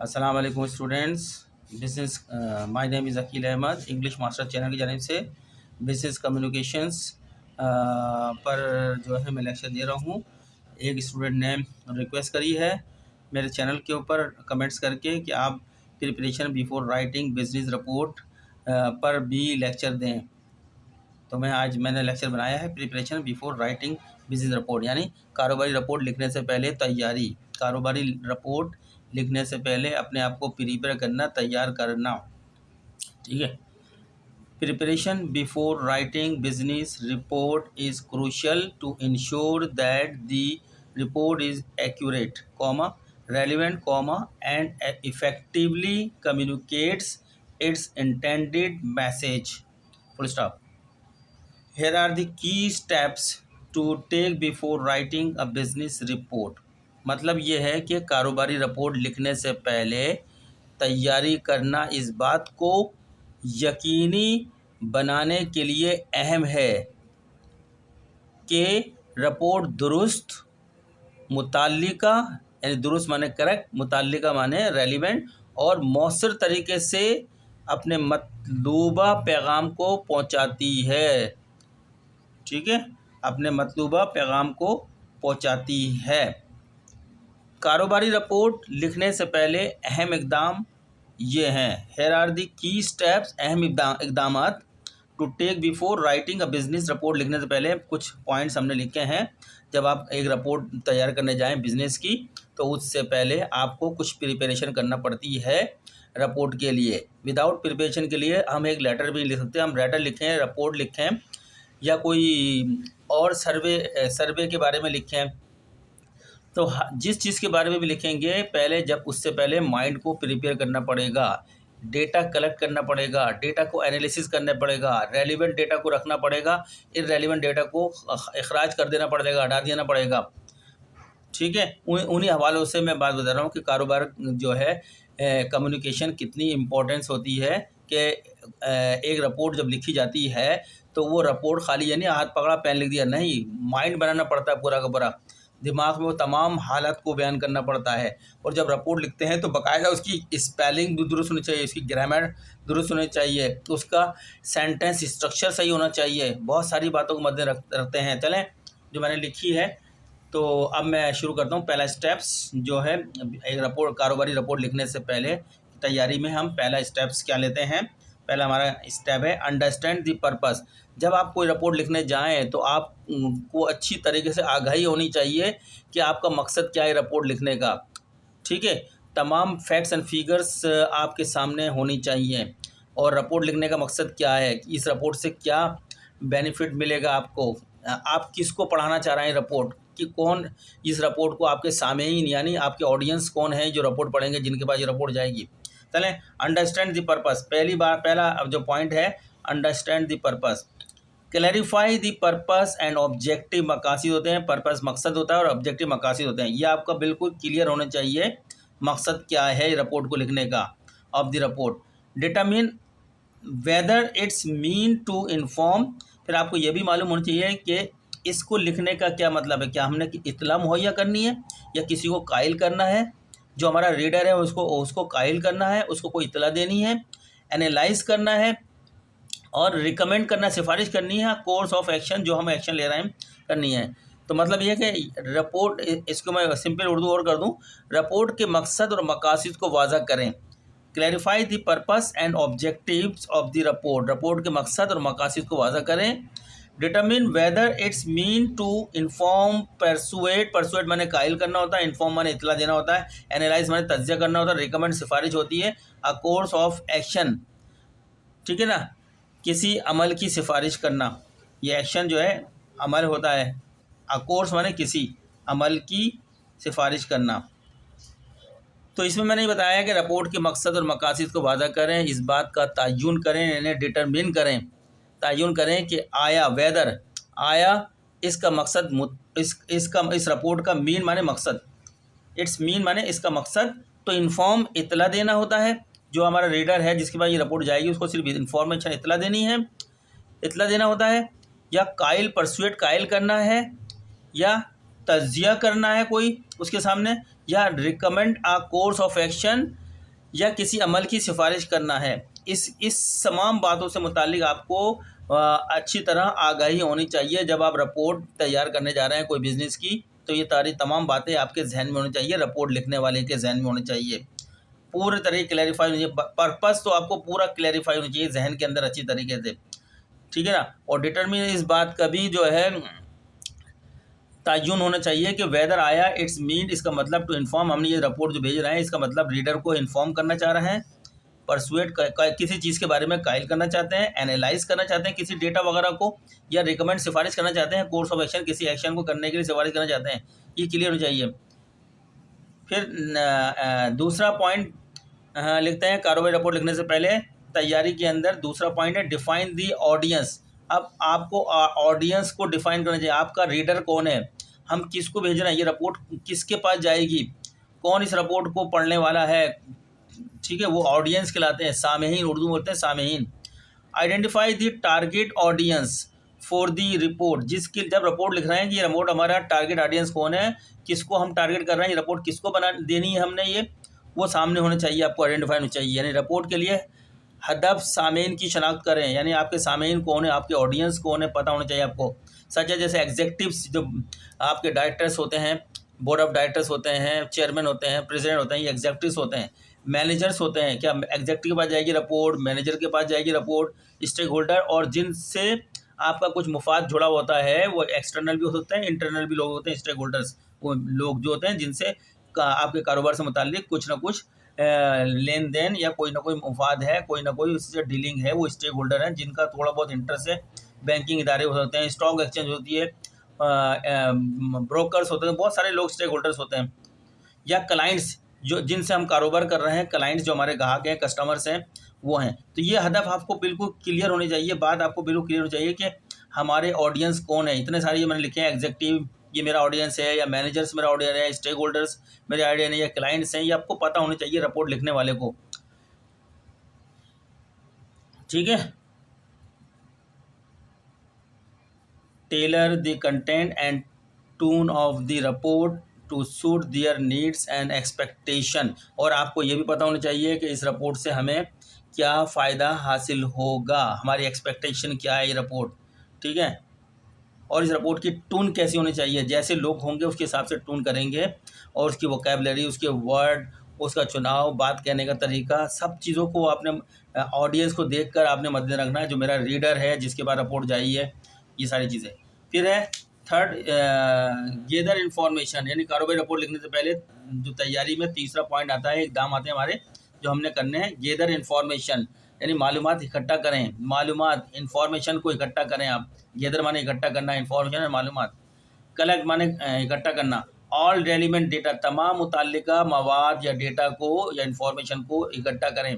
अस्सलाम वालेकुम students. Business my name is Aqeel Ahmad. English master channel की जानिब से बिजनेस कम्युनिकेशंस पर जो है मैं लेक्चर दे रहा हूँ। एक स्टूडेंट ने रिक्वेस्ट करी है मेरे चैनल के ऊपर कमेंट्स करके कि आप preparation before writing business report पर भी लेक्चर दें। तो मैंने लेक्चर बनाया है preparation before writing business report, यानी कारोबारी रिपोर्ट लिखने से पहले तैयारी। कारोबारी रिपोर्ट लिखने से पहले अपने आप को प्रिपेयर करना, तैयार करना। ठीक है। Preparation before writing business report is crucial to ensure that the report is accurate, relevant, and effectively communicates its intended message. Full stop. Here are the key steps to take before writing a business report। मतलब ये है कि कारोबारी report लिखने से पहले तैयारी करना इस बात को यकीनी बनाने के लिए अहम है कि रिपोर्ट दुरुस्त, मुताल्लिका यानी दुरुस्त माने करेक्ट, मुताल्लिका माने रेलिवेंट और मौसर तरीके से अपने मतलूबा पैगाम को पहुंचाती है। ठीक है, अपने मतलूबा पैगाम को पहुंचाती है। कारोबारी रिपोर्ट लिखने से पहले अहम इकदाम ये हैं। Hair are the key steps, अहम इकदामात to take before writing a business report. लिखने से पहले कुछ पॉइंट्स हमने लिखे हैं। जब आप एक रिपोर्ट तैयार करने जाएं बिजनेस की, तो उससे पहले आपको कुछ प्रिपरेशन करना पड़ती है रिपोर्ट के लिए। विदाउट प्रिपरेशन के लिए हम एक लेटर भी लिख सकते हैं। हम लेटर लिखें, रिपोर्ट लिखें या कोई और सर्वे के बारे में लिखें, तो जिस चीज़ के बारे में भी लिखेंगे पहले, जब उससे पहले माइंड को प्रिपेयर करना पड़ेगा, डेटा कलेक्ट करना पड़ेगा, डेटा को एनालिसिस करना पड़ेगा, रेलिवेंट डेटा को रखना पड़ेगा, इररेलिवेंट डेटा को अखराज कर देना पड़ेगा, हटा देना पड़ेगा। ठीक है, उन्हीं हवालों से मैं बात बता रहा हूँ कि कारोबार जो है कम्युनिकेशन कितनी इम्पोर्टेंस होती है कि एक रिपोर्ट जब लिखी जाती है तो वो रिपोर्ट खाली यानी हाथ पकड़ा पेन लिख दिया नहीं, माइंड बनाना पड़ता है पूरा का पूरा। दिमाग में वो तमाम हालत को बयान करना पड़ता है। और जब रिपोर्ट लिखते हैं तो बाकायदा उसकी स्पेलिंग भी दुरुस्त होनी चाहिए, उसकी ग्रामर दुरुस्त होनी चाहिए, उसका सेंटेंस स्ट्रक्चर सही होना चाहिए। बहुत सारी बातों को मद्दे रखते हैं। चलें, जो मैंने लिखी है तो अब मैं शुरू करता हूँ। पहला स्टेप्स जो है एक रिपोर्ट, कारोबारी रिपोर्ट लिखने से पहले तैयारी में हम पहला स्टेप्स क्या लेते हैं। पहला हमारा स्टेप है अंडरस्टैंड द पर्पस। जब आप कोई रिपोर्ट लिखने जाएं तो आपको अच्छी तरीके से आगाही होनी चाहिए कि आपका मकसद क्या है रिपोर्ट लिखने का। ठीक है, तमाम फैक्ट्स एंड फिगर्स आपके सामने होनी चाहिए। और रिपोर्ट लिखने का मकसद क्या है, इस रिपोर्ट से क्या बेनिफिट मिलेगा आपको, आप किसको पढ़ाना चाह रहे हैं रिपोर्ट कि कौन इस रिपोर्ट को, आपके सामईन यानी आपके ऑडियंस कौन है जो रिपोर्ट पढ़ेंगे, जिनके पास ये रिपोर्ट जाएगी। चलें, अंडरस्टैंड द पर्पस। पहला जो पॉइंट है understand the purpose. Clarify the purpose and objective. मकासद होते हैं, पर्पस मकसद होता है और ऑब्जेक्टिव मकासद होते हैं। ये आपका बिल्कुल क्लियर होना चाहिए मकसद क्या है रिपोर्ट को लिखने का of the report. Determine whether it's mean to inform. फिर आपको ये भी मालूम होना चाहिए कि इसको लिखने का क्या मतलब है। क्या हमने इत्तला मुहैया करनी है या किसी को कायल करना है, जो हमारा रीडर है उसको कायल करना है, उसको कोई इत्तला देनी है, एनालाइज करना है और रिकमेंड करना, सिफारिश करनी है, कोर्स ऑफ एक्शन जो हम एक्शन ले रहे हैं करनी है। तो मतलब ये है कि रिपोर्ट, इसको मैं सिंपल उर्दू और कर दूं, रिपोर्ट के मकसद और मकासद को वाज़ा करें। Clarify the purpose and objectives of the report. Report के मकसद और मकासद को वाज़ा करें। Determine whether it's mean to inform, persuade माने कायल करना होता है, इन्फॉर्म माने इतला देना होता है, एनालाइज माने तज्जिया करना होता है, रिकमेंड सिफारिश होती है, अ कोर्स ऑफ एक्शन। ठीक है ना, किसी अमल की सिफारिश करना, ये एक्शन जो है अमल होता है। अ कोर्स माने किसी अमल की सिफारिश करना। तो इसमें मैंने बताया कि रिपोर्ट के मकसद और मकासद को वाज़ा करें, इस बात का तयन करें, इन्हें डिटरमिन करें, तयन करें कि आया इसका मकसद, इस रिपोर्ट का मीन माने मकसद, इट्स मीन माने इसका मकसद। तो इन्फॉर्म इतला देना होता है, जो हमारा रीडर है जिसके पास ये रिपोर्ट जाएगी उसको सिर्फ इन्फॉर्मेशन इतला देनी है, इतला देना होता है। या कायल, परसुएट कायल करना है, या तज्जिया करना है कोई उसके सामने, या recommend a course of action, या किसी अमल की सिफारिश करना है। इस तमाम बातों से मुतालिक आपको अच्छी तरह आगाही होनी चाहिए। जब आप रिपोर्ट तैयार करने जा रहे हैं कोई बिज़नेस की, तो ये तमाम बातें आपके जहन में होनी चाहिए, रिपोर्ट लिखने वाले के जहन में होनी चाहिए, पूरे तरीके क्लैरिफाई होनी चाहिए। पर्पस तो आपको पूरा क्लैरिफाई होनी चाहिए जहन के अंदर अच्छी तरीके से, ठीक है ना। और डिटरमिन इस बात का भी जो है तयन होना चाहिए कि वेदर आया इट्स मीन, इसका मतलब टू इन्फॉर्म, हमने ये रिपोर्ट जो भेज रहे हैं इसका मतलब रीडर को इन्फॉर्म करना चाह रहे हैं, परसुएट किसी चीज़ के बारे में कायल करना चाहते हैं, एनालाइज करना चाहते हैं किसी डेटा वगैरह को, या रिकमेंड सिफारिश करना चाहते हैं, कोर्स ऑफ एक्शन किसी एक्शन को करने के लिए सिफारिश करना चाहते हैं, ये क्लियर होना चाहिए। फिर दूसरा पॉइंट लिखते हैं कारोबारी रिपोर्ट लिखने से पहले तैयारी के अंदर, दूसरा पॉइंट है डिफाइन दी ऑडियंस। अब आपको ऑडियंस को डिफाइन करना चाहिए, आपका रीडर कौन है, हम किसको भेज रहे हैं, ये रिपोर्ट किसके पास जाएगी, कौन इस रिपोर्ट को पढ़ने वाला है, ठीक है, वो ऑडियंस कहलाते हैं, सामेहीन, उर्दू में बोलते हैं सामेहीन। Identify the target audience for the report, जिसकी जब रिपोर्ट लिख रहे हैं कि ये रिपोर्ट हमारा टारगेट ऑडियंस कौन है, किसको हम टारगेट कर रहे हैं, ये रिपोर्ट किसको बना देनी है हमने, ये वो सामने होना चाहिए, आपको आइडेंटिफाई होना चाहिए। यानी रिपोर्ट के लिए हदफ सामेन की शनाख्त करें, यानी आपके सामेन कौन है, आपके ऑडियंस कौन है, पता होना चाहिए आपको। सच है जैसे एग्जेक्टिव्स, जो आपके डायरेक्टर्स होते हैं, बोर्ड ऑफ डायरेक्टर्स होते हैं, चेयरमैन होते हैं, प्रेसिडेंट होते हैं, ये एग्जेक्टिव्स होते हैं। मैनेजर्स होते हैं, क्या एग्जेक्टिव के पास जाएगी रिपोर्ट, मैनेजर के पास जाएगी रिपोर्ट, स्टेक होल्डर और जिनसे आपका कुछ मुफाद जुड़ा होता है, वो एक्सटर्नल भी होते हैं, इंटरनल भी लोग होते हैं, स्टेक होल्डर्स, वो लोग जो होते हैं जिनसे आपके कारोबार से मुताल्लिक कुछ ना कुछ लेन देन या कोई ना कोई मुफाद है, कोई ना कोई उससे डीलिंग है, वो स्टेक होल्डर हैं जिनका थोड़ा बहुत इंटरेस्ट है। बैंकिंग इदारे हो सकते हैं, स्टॉक एक्सचेंज होती है, ब्रोकर्स होते हैं, बहुत सारे लोग स्टेक होल्डर्स होते हैं। या क्लाइंट्स, जो जिनसे हम कारोबार कर रहे हैं, क्लाइंट्स जो हमारे ग्राहक हैं, कस्टमर्स हैं, वो हैं। तो ये हदफ आपको बिल्कुल क्लियर होनी चाहिए, बात आपको बिल्कुल क्लियर होनी चाहिए कि हमारे ऑडियंस कौन है। इतने सारे ये मैंने लिखे हैं, एग्जेक्टिव ये मेरा ऑडियंस है, या मैनेजर्स मेरा ऑडियंस है, स्टेक होल्डर्स मेरे ऑडियंस है, या क्लाइंट्स हैं, ये आपको पता होना चाहिए रिपोर्ट लिखने वाले को, ठीक है। Tailor the content and tone of the report to suit their needs and expectation, और आपको ये भी पता होना चाहिए कि इस रिपोर्ट से हमें क्या फ़ायदा हासिल होगा, हमारी एक्सपेक्टेशन क्या है ये रिपोर्ट, ठीक है। और इस रिपोर्ट की टून कैसी होनी चाहिए, जैसे लोग होंगे उसके हिसाब से टून करेंगे, और उसकी वोकैबुलरी, उसके वर्ड, उसका चुनाव, बात कहने का तरीका, सब चीज़ों को आपने ऑडियंस को देखकर आपने मद्देनजर रखना है, जो मेरा रीडर है जिसके पास रिपोर्ट जाई है, ये सारी चीज़ें। फिर है थर्ड, गेदर इन्फॉर्मेशन, यानी कारोबारी रिपोर्ट लिखने से पहले जो तैयारी में तीसरा पॉइंट आता है, इकदाम आते हैं हमारे जो हमने करने हैं। गेदर इन्फॉर्मेशन यानी मालूमात इकट्ठा करें, मालूमात इन्फॉर्मेशन को इकट्ठा करें आप। गेदर माने इकट्ठा करना, इन्फॉर्मेशन है मालूमात, कलेक्ट माने इकट्ठा करना। ऑल रेलिवेंट डेटा, तमाम मुताल्लिका मवाद या डेटा को या इन्फॉर्मेशन को इकट्ठा करें।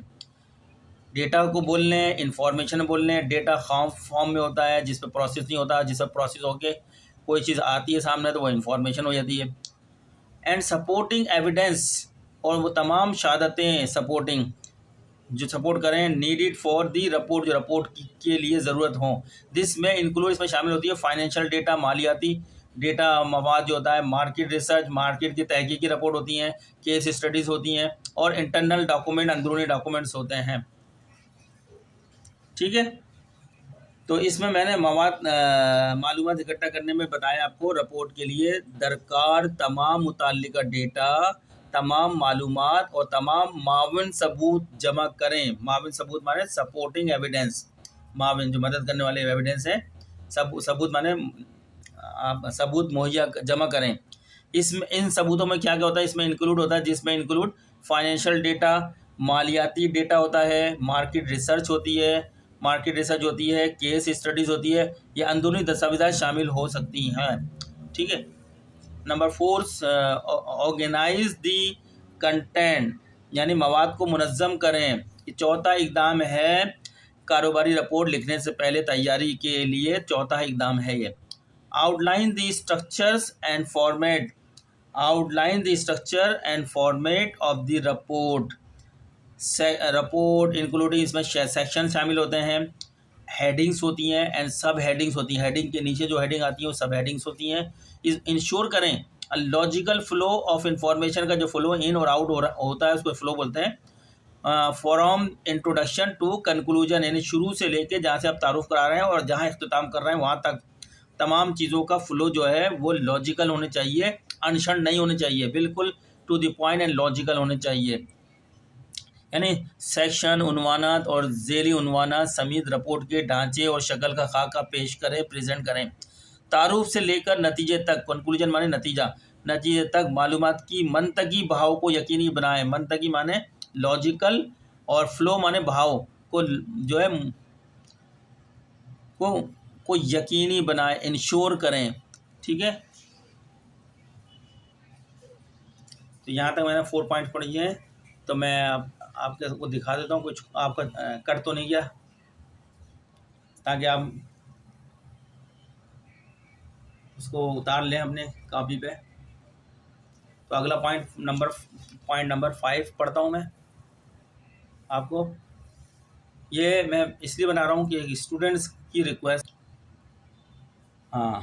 डेटा को बोल लें, इन्फॉर्मेशन बोल लें। डेटा खाम फॉर्म में होता है जिस पर प्रोसेस नहीं होता, जिस पर प्रोसेस होके कोई चीज़ आती है सामने तो वो इन्फॉर्मेशन हो जाती है। एंड सपोर्टिंग एविडेंस, और वो तमाम शहादतें सपोर्टिंग जो सपोर्ट करें, नीडिड फॉर दी रिपोर्ट, जो रिपोर्ट के लिए ज़रूरत हो। दिस में इंक्लूड, इसमें शामिल होती है फाइनेंशियल डेटा, मालियाती डेटा, मवाद जो होता है, मार्केट रिसर्च, मार्केट की तहकीक की रिपोर्ट होती हैं, केस स्टडीज़ होती हैं, और इंटरनल डॉक्यूमेंट, अंदरूनी डॉक्यूमेंट्स होते हैं, ठीक है। तो इसमें मैंने मालूमात इकट्ठा करने में बताया आपको, रिपोर्ट के लिए दरकार तमाम मुताल्लिका डेटा, तमाम मालूमात और तमाम माविन सबूत जमा करें। माविन सबूत माने सपोर्टिंग एविडेंस, माविन जो मदद करने वाले एविडेंस हैं, सबूत माने आप सबूत मुहैया जमा करें। इसमें इन सबूतों में क्या क्या होता है, इसमें इंक्लूड होता है, जिसमें इंक्लूड फाइनेंशियल डेटा, मालियाती डेटा होता है, मार्केट रिसर्च होती है, केस स्टडीज़ होती है, या अंदरूनी दस्तावेज़ात शामिल हो सकती हैं, ठीक है। नंबर 4, ऑर्गेनाइज दी कंटेंट, यानी मवाद को मुनज़्ज़म करें। चौथा इक़दाम है कारोबारी रिपोर्ट लिखने से पहले तैयारी के लिए, चौथा इक़दाम है ये। Outline the structures and format, outline the structure and format of the report. Report including, इसमें सेक्शन शामिल होते हैं, हेडिंग्स होती हैं एंड सब हेडिंग्स होती हैं। हेडिंग के नीचे जो हेडिंग आती है वो सब हेडिंग्स होती हैं। इंश्योर करें लॉजिकल फ्लो ऑफ इंफॉर्मेशन, का जो फ्लो इन और आउट होता है उसको फ्लो बोलते हैं। फ्रॉम इंट्रोडक्शन टू कंक्लूजन, यानी शुरू से लेके जहाँ से आप तारुफ करा रहे हैं और जहाँ इख्तिताम कर रहे हैं वहाँ तक तमाम चीज़ों का फ्लो जो है वो लॉजिकल होने चाहिए, अनशन नहीं होने चाहिए, बिल्कुल to the point and logical होने चाहिए। यानी सेक्शन, उन्वानात और ज़ेली उन्वानात समेत रिपोर्ट के ढांचे और शक्ल का खाका पेश करें, प्रेजेंट करें। तारुफ से लेकर नतीजे तक, कंक्लूजन माने नतीजा, नतीजे तक मालूमात की मंतकी भाव को यकीनी बनाएं। मंतकी माने लॉजिकल और फ्लो माने भाव को जो है को यकीनी बनाएं, इंश्योर करें। ठीक है, तो यहाँ तक मैंने 4 पॉइंट पढ़ी हैं, तो मैं आपके को दिखा देता हूँ, कुछ आपका कट तो नहीं गया, ताकि आप उसको उतार लें अपने कॉपी पे। तो अगला पॉइंट नंबर 5 पढ़ता हूँ मैं आपको। ये मैं इसलिए बना रहा हूँ कि स्टूडेंट्स की रिक्वेस्ट। हाँ,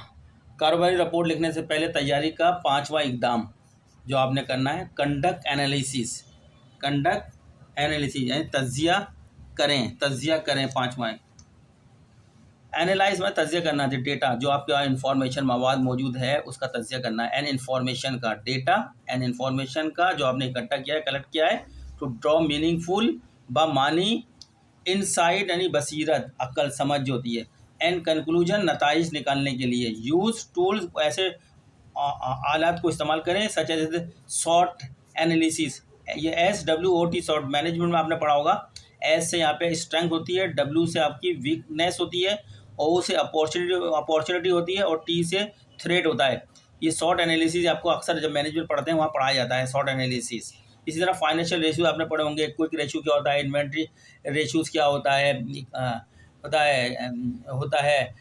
कारोबारी रिपोर्ट लिखने से पहले तैयारी का 5वां इकदाम जो आपने करना है, कंडक्ट एनालिसिस। कंडक्ट एनालिसिस यानी तज्जिया करें 5वां। एनालाइज में तज्जिया करना है डेटा, जो आपके पास इंफॉर्मेशन मवाद मौजूद है उसका तज्जिया करना है। एन इन्फॉर्मेशन का डेटा, एन इन्फॉर्मेशन का जो आपने इकट्ठा किया है, कलेक्ट किया है, टू ड्रॉ मीनिंगफुल मानी इनसाइट यानी बसीरत, अक्ल, समझ जो होती है। एंड कंक्लूजन, नताइज निकालने के लिए। यूज़ टूल्स, ऐसे आलात को इस्तेमाल करें सच एज शॉर्ट एनालिसिस। ये SWOT शॉर्ट मैनेजमेंट में आपने पढ़ा होगा। एस से यहाँ पे स्ट्रेंथ होती है, W से आपकी वीकनेस होती है, O से अपॉर्चुनिटी होती है, और T से थ्रेट होता है। ये शॉर्ट एनालिसिस आपको अक्सर जब मैनेजमेंट पढ़ते हैं वहाँ पढ़ाया जाता है, शॉर्ट एनालिसिस। इसी तरह फाइनेंशियल रेशियो आपने पढ़े होंगे। क्विक रेशियो क्या होता है, इन्वेंट्री रेशियोज़ क्या होता है, होता है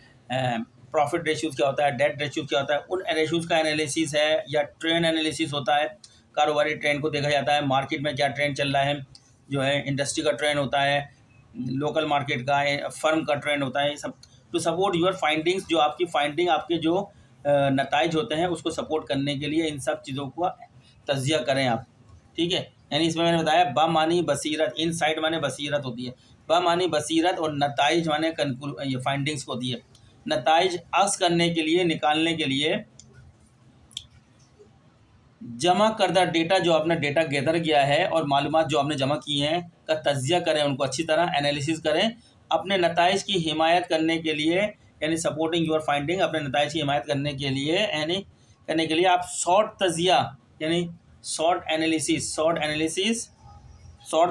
प्रॉफिट रेशियोज़ क्या होता है, डेट रेशियोज़ क्या होता है, उन रेशियोज़ का एनालिसिस है। या ट्रेंड एनालिसिस होता है, कारोबारी ट्रेंड को देखा जाता है, मार्केट में क्या ट्रेंड चल रहा है, जो है इंडस्ट्री का ट्रेंड होता है, लोकल मार्केट का, फर्म का ट्रेंड होता है, ये सब टू सपोर्ट योर फाइंडिंग्स, जो आपकी फाइंडिंग, आपके जो नताइज होते हैं उसको सपोर्ट करने के लिए इन सब चीज़ों को तज्जिया करें आप। ठीक है, यानी इसमें मैंने बताया बा मानी बसीरत, इन साइड माने बसीरत होती है, बा मानी बसीरत, और नताइज माने ये फाइंडिंग्स होती है। नताइज अक्स करने के लिए, निकालने के लिए जमा करदा डेटा, जो आपने डेटा गैदर किया है और मालूमात जो आपने जमा की हैं का तज्जिया करें, उनको अच्छी तरह एनालिसिस करें। अपने नताइज की हिमायत करने के लिए, यानी सपोर्टिंग योर फाइंडिंग, अपने नताइज की हिमायत करने के लिए आप शॉर्ट तज्जिया यानी शॉर्ट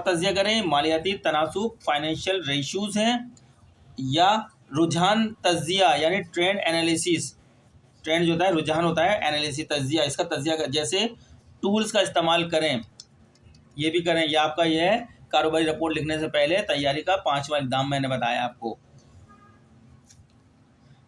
तज्जिया करें। मालियाती तनासुब, फाइनेंशियल रेशूज़ हैं, या रुझान तज्जिया यानी ट्रेंड एनालिसिस। ट्रेंड जो होता है रुझान होता है, एनालिसिस तज्जिया, इसका तज्जिया जैसे टूल्स का इस्तेमाल करें, ये भी करें। यह आपका यह है कारोबारी रिपोर्ट लिखने से पहले तैयारी का 5वां इकदाम मैंने बताया आपको।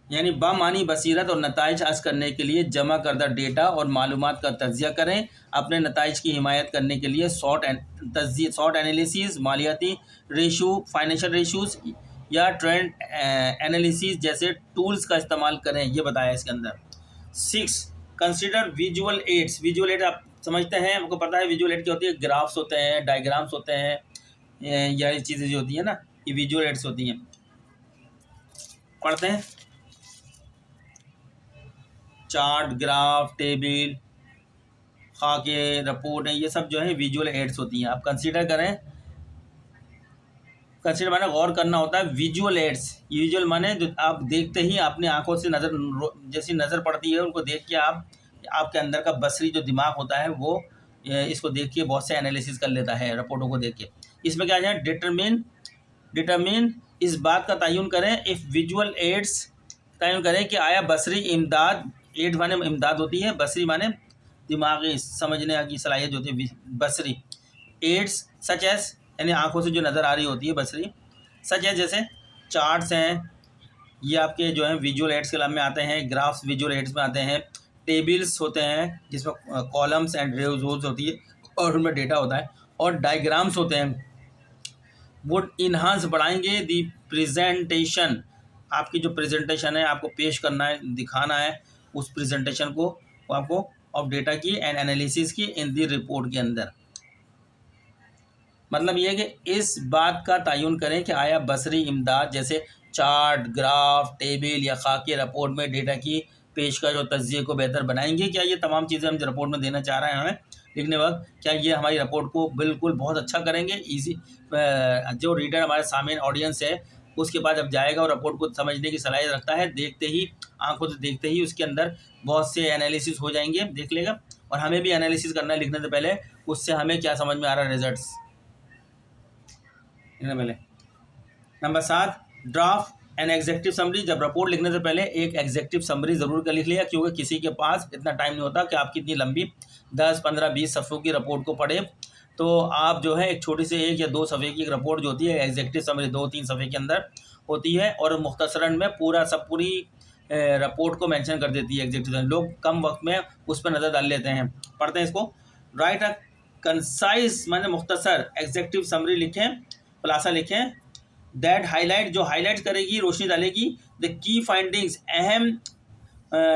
यानी बामानी बसीरत और नताइज हासिल करने के लिए जमा करदा डेटा और मालूमात का तज्जिया करें। अपने नताइज की हिमायत करने के लिए शॉर्ट एनालिसिस, मालियाती रेशू, फाइनेंशियल रेशूज़ या ट्रेंड एनालिसिस जैसे टूल्स का इस्तेमाल करें, ये बताया इसके अंदर। 6, consider visual aids. Visual add आप समझते हैं, आपको पता है विजुअल एड क्या होती है, ग्राफ्स होते हैं, डायग्राम्स होते हैं, या ये चीज़ें जो होती हैं ना, ये विजुअल एड्स होती हैं। पढ़ते हैं, चार्ट, ग्राफ, टेबल, खाके, रिपोर्ट है, ये सब जो है विजुअल एड्स होती हैं। आप कंसीडर करें, कंसीडर माने गौर करना होता है। विजुअल एड्स, विजुअल माने जो आप देखते ही अपनी आंखों से जैसी नज़र पड़ती है, उनको देख के आपके अंदर का बसरी जो दिमाग होता है वो इसको देख के बहुत से एनालिसिस कर लेता है रिपोर्टों को देख के। इसमें क्या है, डिटरमिन इस बात का तयन करें, इफ़ विजुअल एड्स तयन करें कि आया बसरी इमदाद, एड माने इमदाद होती है, बसरी माने दिमागी समझने की सलाहियत होती है, बसरी एड्स सच एस यानी आंखों से जो नज़र आ रही होती है बसरी, सच है जैसे चार्ट्स हैं, ये आपके जो हैं विजुअल एड्स के नाम में आते हैं, ग्राफ्स विजुअल एड्स में आते हैं, टेबल्स होते हैं जिसमें कॉलम्स एंड रोज होती है और उनमें डेटा होता है, और डायग्राम्स होते हैं, वो इन्हांस बढ़ाएंगे दी प्रेजेंटेशन। आपकी जो प्रेजेंटेशन है, आपको पेश करना है, दिखाना है उस प्रेजेंटेशन को आपको, ऑफ डेटा की एंड एनालिसिस की इन दी रिपोर्ट के अंदर। मतलब ये है कि इस बात का तयन करें कि आया बसरी इमदाद जैसे चार्ट, ग्राफ, टेबल या खाकी रिपोर्ट में डेटा की पेशकश और तज्जिए को बेहतर बनाएंगे। क्या ये तमाम चीज़ें हम जो रिपोर्ट में देना चाह रहे हैं हमें लिखने वक्त, क्या ये हमारी रिपोर्ट को बिल्कुल बहुत अच्छा करेंगे? ईजी, जो रीडर हमारे सामने ऑडियंस है उसके पास जब जाएगा और रिपोर्ट को समझने की सलाहियत रखता है, देखते ही, आंखों से देखते ही उसके अंदर बहुत से एनालिसिस हो जाएंगे, देख लेगा। और हमें भी एनालिसिस करना है लिखने से पहले, उससे हमें क्या समझ में आ रहा है रिजल्ट्स लिखने पहले। Number 7, draft and executive summary. जब रिपोर्ट लिखने से पहले एक एग्जेक्टिव समरी ज़रूर कर लिख लिया, क्योंकि किसी के पास इतना टाइम नहीं होता कि आपकी इतनी लंबी 10, 15, 20 सफ़ों की रिपोर्ट को पढ़े। तो आप जो है एक छोटी सी 1 या 2 सफ़े की रिपोर्ट जो होती है, एग्जेक्टिव समरी 2-3 सफ़े के अंदर होती है और मुख्तसरन में पूरी रिपोर्ट को मेंशन कर देती है एग्जेक्टिव समरी। लोग कम वक्त में उस पर नज़र डाल लेते हैं। पढ़ते हैं इसको। राइट अ कंसाइज माने मुख्तसर एग्जेक्टिव समरी लिखें, खुलासा लिखें। दैट हाईलाइट, जो हाईलाइट करेगी, रोशनी डालेगी द की फाइंडिंग्स, अहम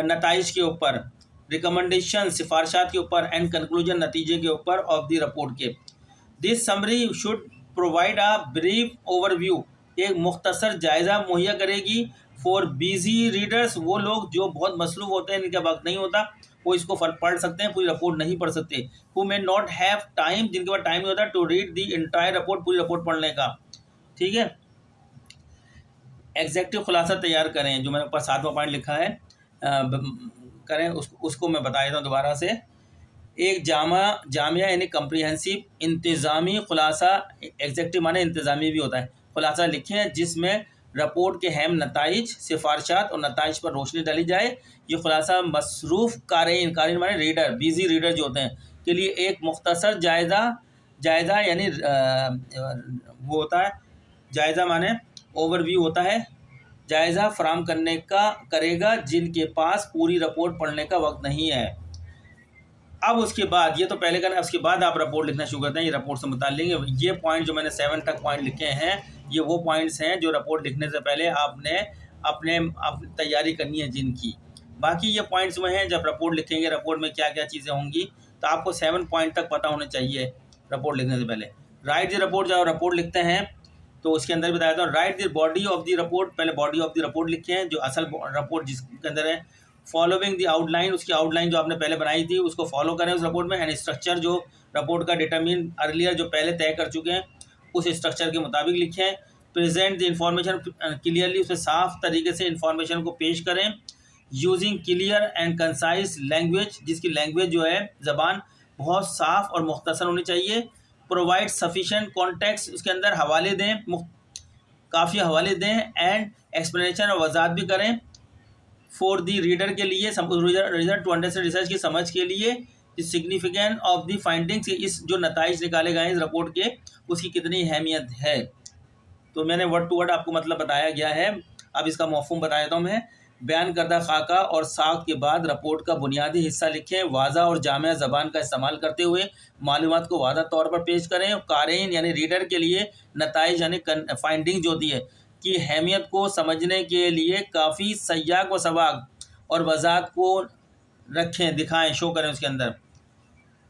नताइज के ऊपर, रिकमेंडेशन, सिफारशात के ऊपर, एंड कंक्लूजन, नतीजे के ऊपर ऑफ द रिपोर्ट के। This summary should provide a brief overview, एक मुख्तसर जायज़ा मुहैया करेगी फॉर बिजी रीडर्स, वो लोग जो बहुत मसरूफ़ होते हैं, इनका वक्त नहीं होता, वो इसको पढ़ सकते हैं, पूरी रिपोर्ट नहीं पढ़ सकते। Who may not have time, जिनके पास टाइम नहीं होता to read the entire report, पूरी रिपोर्ट पढ़ने का। ठीक है। एग्जेक्टिव खुलासा तैयार करें, जो मैंने ऊपर 7वां पॉइंट लिखा है, करें उसको मैं बता देता हूँ दोबारा से। एक जामिया यानी कम्प्रीहेंसिव इंतज़ामी खुलासा, एग्जेक्टिव माने इंतज़ामी भी होता है, खुलासा लिखें जिसमें रिपोर्ट के अहम नताइज, सिफारशात और नताइज पर रोशनी डाली जाए। ये खुलासा मसरूफ़ कारीन माने रीडर, बिजी रीडर जो होते हैं के लिए एक मुख्तसर जायज़ा यानी वो होता है, जायज़ा माने ओवरव्यू होता है, जायज़ा फराम करने का करेगा जिनके पास पूरी रिपोर्ट पढ़ने का वक्त नहीं है। अब उसके बाद, ये तो पहले करना है, उसके बाद आप रिपोर्ट लिखना शुरू करते हैं। ये रिपोर्ट से मुताल्लिक़ ये पॉइंट जो मैंने 7 तक पॉइंट लिखे हैं, ये वो पॉइंट्स हैं जो रिपोर्ट लिखने से पहले आपने अपने तैयारी करनी है जिनकी। बाकी ये पॉइंट्स वो हैं, जब रिपोर्ट लिखेंगे रिपोर्ट में क्या क्या चीज़ें होंगी, तो आपको 7 पॉइंट तक पता होने चाहिए रिपोर्ट लिखने से पहले। राइट द रिपोर्ट, जब रिपोर्ट लिखते हैं तो उसके अंदर बताया था, right the body of the report, पहले बॉडी ऑफ द रिपोर्ट लिखे हैं, जो असल रिपोर्ट जिसके अंदर है। फॉलोइंग द आउटलाइन, उसकी आउटलाइन जो आपने पहले बनाई थी उसको फॉलो करें उस रिपोर्ट में। एंड स्ट्रक्चर, जो रिपोर्ट का डिटरमिन अर्लियर जो पहले तय कर चुके हैं, उस स्ट्रक्चर के मुताबिक लिखें। प्रेजेंट द इंफॉर्मेशन क्लियरली, उसमें साफ तरीके से इंफॉर्मेशन को पेश करें। Using clear and concise language, जिसकी लैंग्वेज जो है ज़बान बहुत साफ़ और मुख्तसर होनी चाहिए। प्रोवाइड सफिशेंट कॉन्टेक्स्ट, उसके अंदर हवाले दें, काफ़ी हवाले दें। एंड एक्सप्लेनेशन और वजाहत भी करें फॉर दी रीडर के लिए, रीडर टू अंडरस्टैंड, रिसर्च की समझ के लिए, सिग्निफिकेंट ऑफ दी फाइंडिंग्स, इस जो नताइज निकाले गए हैं इस रिपोर्ट के, उसकी कितनी अहमियत है। तो मैंने वर्ड टू वर्ड आपको मतलब बताया गया है। अब इसका मफ़हूम बता देता हूँ मैं। बयान करदा खाका और साख्त के बाद रिपोर्ट का बुनियादी हिस्सा लिखें। वाज़ा और जामिया ज़बान का इस्तेमाल करते हुए मालूमात को वाज़ा तौर पर पेश करें। कारीन यानी रीडर के लिए नताइज यानी फाइंडिंग जो होती है की अहमियत को समझने के लिए काफ़ी सयाक व सवाक और वजाहत को रखें, दिखाएं, शो करें उसके अंदर।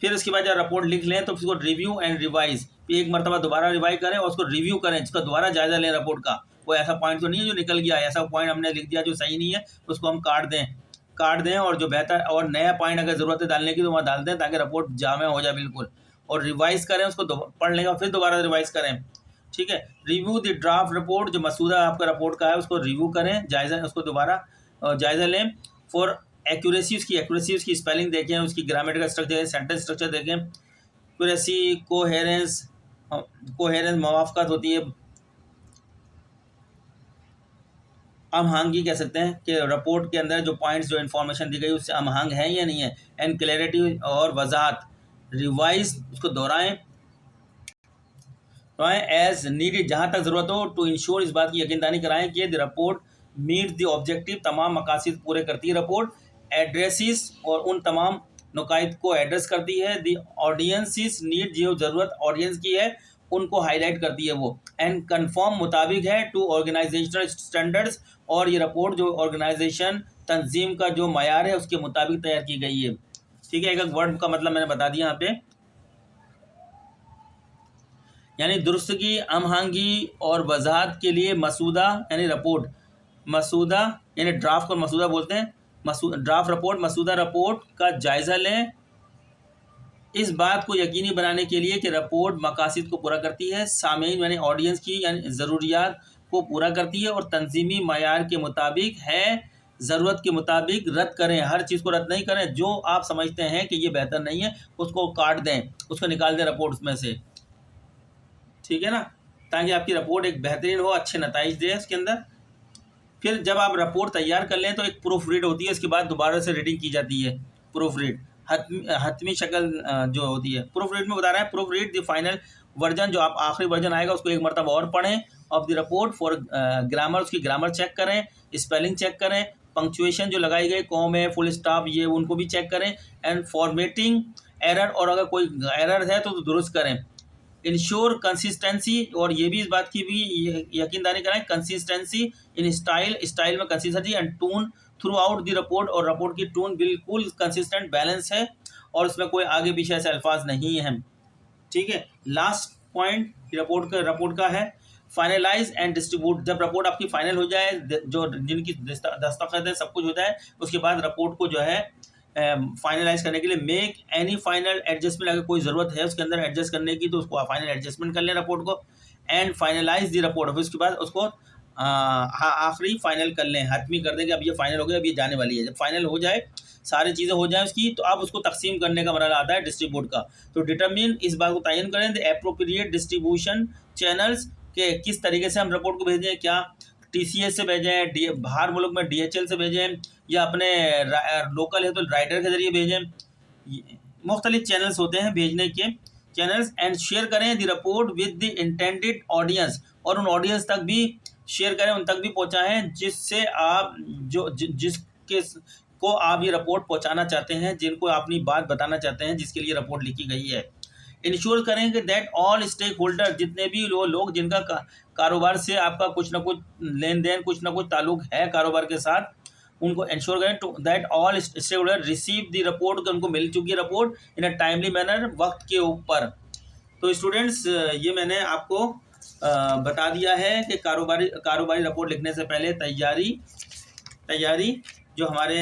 फिर उसके बाद जब रिपोर्ट लिख लें तो उसको रिव्यू एंड रिवाइज, एक मरतबा दोबारा रिवाइज करें और उसको रिव्यू करें, जिसका दोबारा जायज़ा लें रिपोर्ट का। कोई ऐसा पॉइंट तो नहीं है जो निकल गया, ऐसा पॉइंट हमने लिख दिया जो सही नहीं है, उसको हम काट दें और जो बेहतर और नया पॉइंट अगर ज़रूरत है डालने की तो वहाँ डाल दें, ताकि रिपोर्ट जामे हो जाए बिल्कुल। और रिवाइज़ करें, उसको पढ़ लेंगे और फिर दोबारा रिवाइज़ करें। ठीक है। रिव्यू द ड्राफ्ट रिपोर्ट, जो मसूदा आपका रिपोर्ट का है उसको रिव्यू करें, जायज़ा उसको दोबारा जायज़ा लें। फॉर एक्यूरेसी, उसकी स्पेलिंग देखें, उसकी ग्रामेटिकल स्ट्रक्चर देखें, सेंटेंस स्ट्रक्चर देखें। एक्यूरेसी, कोहेरेंस मवाफ़क़त होती है, हमहंगी कह सकते हैं कि रिपोर्ट के अंदर जो पॉइंट्स, जो इन्फॉर्मेशन दी गई उससे हमहंग है या नहीं है। एंड क्लैरिटी और वजाहत, रिवाइज, उसको दोहराएं एज नीडेड, जहाँ तक ज़रूरत हो, टू इंश्योर, इस बात की यकीनदानी कराएं कि the report meet the objective, तमाम मकासद पूरे करती है रिपोर्ट। एड्रेसिस, और उन तमाम नुकात को एड्रेस करती है। द ऑडियंसिस नीड, जो ज़रूरत ऑडियंस की है उनको हाईलाइट करती है वो। एंड कन्फर्म, मुताबिक है टू ऑर्गेनाइजेशनल स्टैंडर्ड्स, और ये रिपोर्ट जो ऑर्गेनाइजेशन तंजीम का जो मयार है उसके मुताबिक तैयार की गई है। ठीक है। एक वर्ड का मतलब मैंने बता दिया यहाँ पे। यानी दुरुस्तगी, हम-आहंगी और वज़ाहत के लिए मसूदा यानी रिपोर्ट, मसूदा यानी ड्राफ्ट को मसूदा बोलते हैं, ड्राफ्ट रिपोर्ट, मसूदा रिपोर्ट का जायज़ा लें, इस बात को यकीनी बनाने के लिए कि रिपोर्ट मकासद को पूरा करती है, सामीन यानी ऑडियंस की यानी ज़रूरियात को पूरा करती है और तंज़ीमी मयार के मुताबिक है, ज़रूरत के मुताबिक रद्द करें, हर चीज़ को रद्द नहीं करें, जो आप समझते हैं कि ये बेहतर नहीं है उसको काट दें, उसको निकाल दें रिपोर्ट में से, ठीक है ना, ताकि आपकी रिपोर्ट एक बेहतरीन हो, अच्छे नताइज दे इसके अंदर। फिर जब आप रिपोर्ट तैयार कर लें तो एक प्रूफ रीड होती है, इसके बाद दोबारा से रीडिंग की जाती है, प्रूफ रीड हतमी शक्ल जो होती है। प्रूफ रीड में बता रहा है, proof read the final version, जो आप आखिरी वर्जन आएगा उसको एक मरतबा और पढ़ें, of the report for grammar, उसकी ग्रामर चेक करें, स्पेलिंग चेक करें, पंक्चुएशन जो लगाई गई, कॉम है, फुल स्टॉप, ये उनको भी चेक करें, एंड फॉर्मेटिंग एरर, और अगर कोई एरर है तो दुरुस्त करें। इंश्योर कंसिस्टेंसी, और ये भी इस बात की भी यकीनदारी कराएं, कंसिस्टेंसी इन स्टाइल में consistency and tone through out the report, और रिपोर्ट की टोन बिल्कुल कंसिस्टेंट बैलेंस है और उसमें कोई आगे पीछे ऐसे अल्फाज नहीं हैं, ठीक है। लास्ट पॉइंट रिपोर्ट का है, फाइनलाइज एंड डिस्ट्रीब्यूट, जब रिपोर्ट आपकी फाइनल हो जाए, जो जिनकी दस्तखत है सब कुछ हो जाए, उसके बाद रिपोर्ट को जो है फाइनलाइज करने के लिए मेक एनी फाइनल एडजस्टमेंट, अगर कोई ज़रूरत है उसके अंदर एडजस्ट करने की तो उसको फाइनल एडजस्टमेंट कर लें रिपोर्ट को, एंड फाइनलाइज द रिपोर्ट, उसके बाद उसको आखिरी फाइनल कर लें, हतमी कर दें कि अब ये फाइनल हो गया, अब ये जाने वाली है। जब फाइनल हो जाए, सारी चीज़ें हो जाए उसकी, तो अब उसको तकसीम करने का मरहला आता है डिस्ट्रीब्यूट का। तो डिटरमिन, इस बात को तयन करें द एप्रोप्रिएट डिस्ट्रीब्यूशन चैनल्स, के किस तरीके से हम रिपोर्ट को भेजें, क्या TCS से भेजें, बाहर मुल्क में DHL से भेजें, या अपने लोकल है तो राइटर के ज़रिए भेजें, मुख्तलिफ चैनल्स होते हैं भेजने के चैनल्स, एंड शेयर करें the report with the intended audience, और उन ऑडियंस तक भी शेयर करें, उन तक भी पहुंचाएं जिससे आप जिसके को आप ये रिपोर्ट पहुंचाना चाहते हैं, जिनको अपनी बात बताना चाहते हैं, जिसके लिए रिपोर्ट लिखी गई है। इंश्योर करें कि दैट ऑल स्टेक होल्डर, जितने भी लोग जिनका कारोबार से आपका कुछ ना कुछ लेन देन, कुछ ना कुछ ताल्लुक है कारोबार के साथ, उनको इंश्योर करें to that all stake holder receive the report, उनको मिल चुकी है report in a timely manner, वक्त के ऊपर। तो स्टूडेंट्स, ये मैंने आपको बता दिया है कि कारोबारी रिपोर्ट लिखने से पहले तैयारी जो हमारे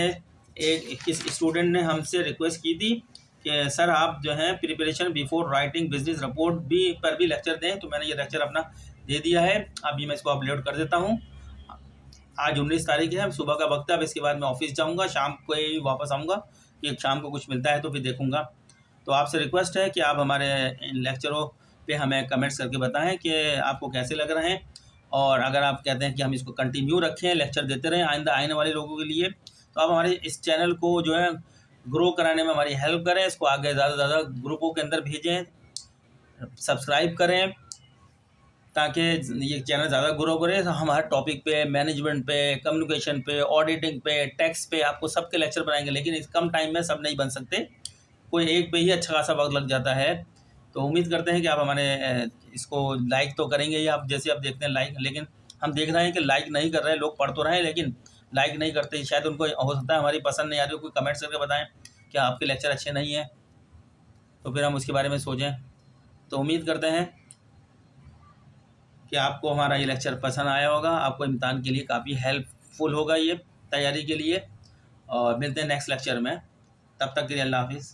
एक स्टूडेंट ने हमसे रिक्वेस्ट की थी कि सर आप जो है preparation before writing business report पर भी लेक्चर दें, तो मैंने ये लेक्चर अपना दे दिया है। अभी मैं इसको अपलोड कर देता हूँ। आज 19 तारीख है, सुबह का वक्त है, अब इसके बाद मैं ऑफिस जाऊँगा, शाम को ही वापस आऊँगा, कि शाम को कुछ मिलता है तो फिर देखूँगा। तो आपसे रिक्वेस्ट है कि आप हमारे इन लेक्चरों पे हमें कमेंट्स करके बताएं कि आपको कैसे लग रहे हैं, और अगर आप कहते हैं कि हम इसको कंटिन्यू रखें, लेक्चर देते रहें आइंदा आने वाले लोगों के लिए, तो आप हमारे इस चैनल को जो है ग्रो कराने में हमारी हेल्प करें, इसको आगे ज़्यादा से ज़्यादा ग्रुपों के अंदर भेजें, सब्सक्राइब करें, ताकि ये चैनल ज़्यादा ग्रो करे। तो हम हर टॉपिक पे, मैनेजमेंट पे, कम्युनिकेशन पे, ऑडिटिंग पे, टैक्स पे आपको सबके लेक्चर बनाएंगे, लेकिन इस कम टाइम में सब नहीं बन सकते, कोई एक पे ही अच्छा खासा वक्त लग जाता है। तो उम्मीद करते हैं कि आप हमारे इसको लाइक तो करेंगे ही, आप जैसे आप देखते हैं लाइक, लेकिन हम देख रहे हैं कि लाइक नहीं कर रहे हैं लोग, पढ़ तो रहे हैं लेकिन लाइक नहीं करते, शायद उनको हो सकता है हमारी पसंद नहीं आ रही हो। कोई कमेंट्स करके बताएं कि आपके लेक्चर अच्छे नहीं हैं, तो फिर हम उसके बारे में सोचें। तो उम्मीद करते हैं कि आपको हमारा ये लेक्चर पसंद आया होगा, आपको इम्तिहान के लिए काफ़ी हेल्पफुल होगा ये तैयारी के लिए, और मिलते हैं नेक्स्ट लेक्चर में। तब तक के लिए अल्लाह हाफिज़।